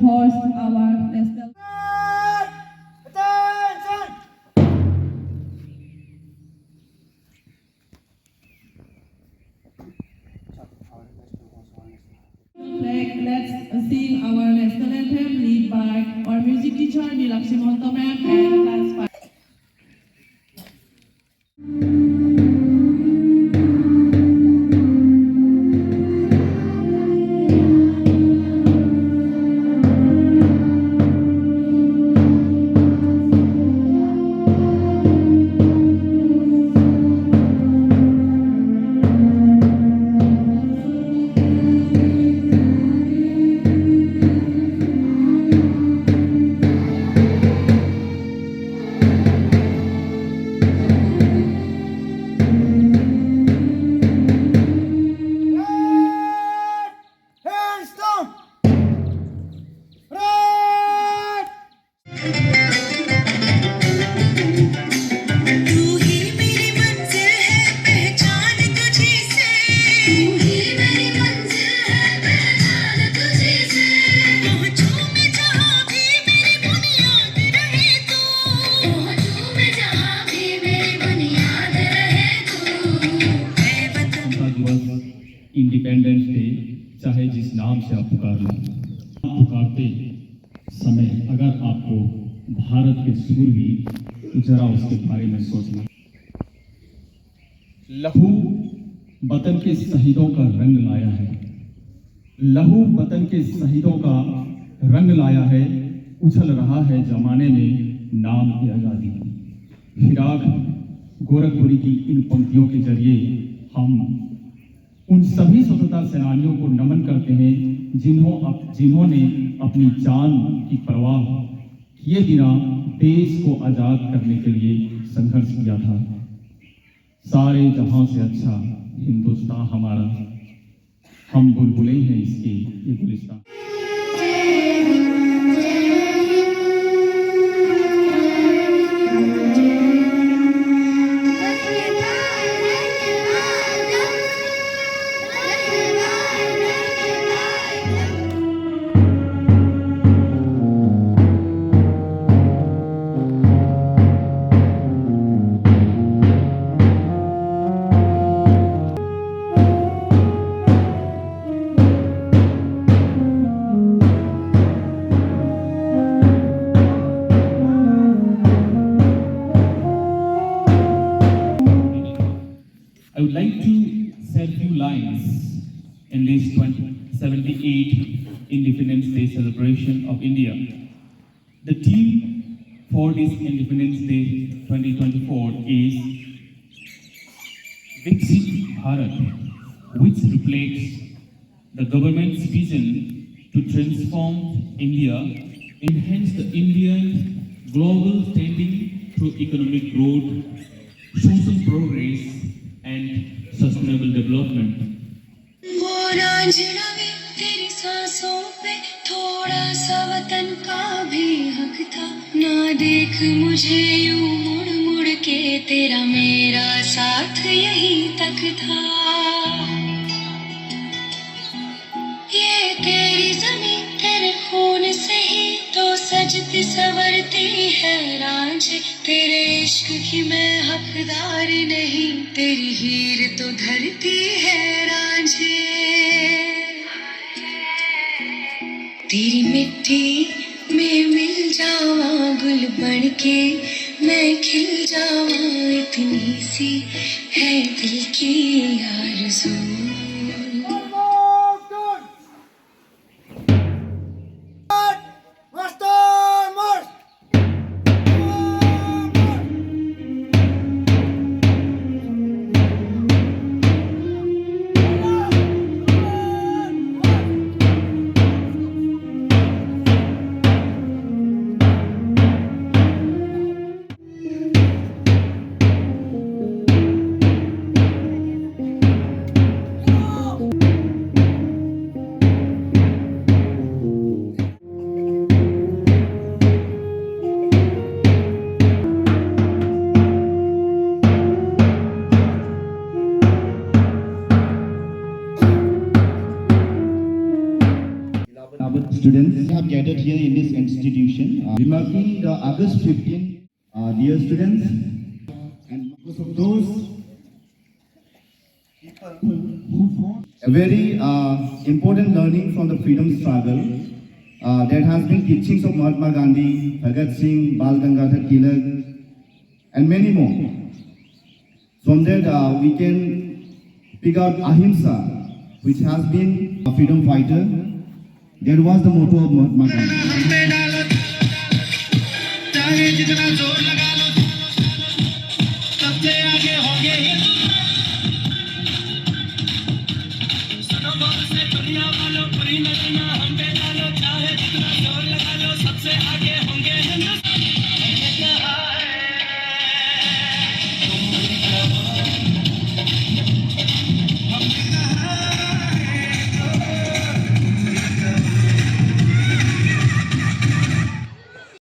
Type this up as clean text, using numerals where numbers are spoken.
host our national. Let's sing our national anthem led by our music teacher Nilakshi Mohanto ma'am and class 5. Independence day चाहे जिस नाम से आप पुकार लें, पुकारते समय अगर आपको भारत के सूरवीर तो जरा उसके बारे में सोचना। लहू वतन के शहीदों का रंग लाया है, लहू वतन के शहीदों का रंग लाया है, उछल रहा है जमाने में नाम की आजादी। फिराक गोरखपुरी की इन पंक्तियों के जरिए हम उन सभी स्वतंत्रता सेनानियों को नमन करते हैं जिन्होंने अपनी जान की परवाह किए बिना देश को आजाद करने के लिए संघर्ष किया था। सारे जहां से अच्छा हिंदुस्तान हमारा, हम बुलबुलें हैं इसके ये Gulistan. I would like to say a few lines in this 78th Independence Day celebration of India. The theme for this Independence Day 2024 is Viksit Bharat, which reflects the government's vision to transform India, enhance the Indian global standing through economic growth, social progress, and sustainable development. तेरी सांसों पे थोड़ा सा वतन का भी हक था, ना देख मुझे यूं मुड़ मुड़ के, तेरा मेरा साथ यही तक था। ये तेरी ज़मीं तेरे खून से ही तो सजती संवरती है रांझे, तेरे इश्क की मैं हकदार नहीं, तेरी हीर तो धरती है रांझे। तेरी मिट्टी में मिल जावा गुल बन के, मैं खिल जावा, इतनी सी है दिल की आरज़ू। students who have gathered here in this institution, remarking the August 15, dear students, and because of those people who fought a very important learning from the freedom struggle. There has been teachings of Mahatma Gandhi, Bhagat Singh, Bal Gangadhar Tilak, and many more. From that, we can pick out Ahimsa, which has been a freedom fighter. That was the motto of Mahatma Gandhi. दुनिया वालों पूरी नदियां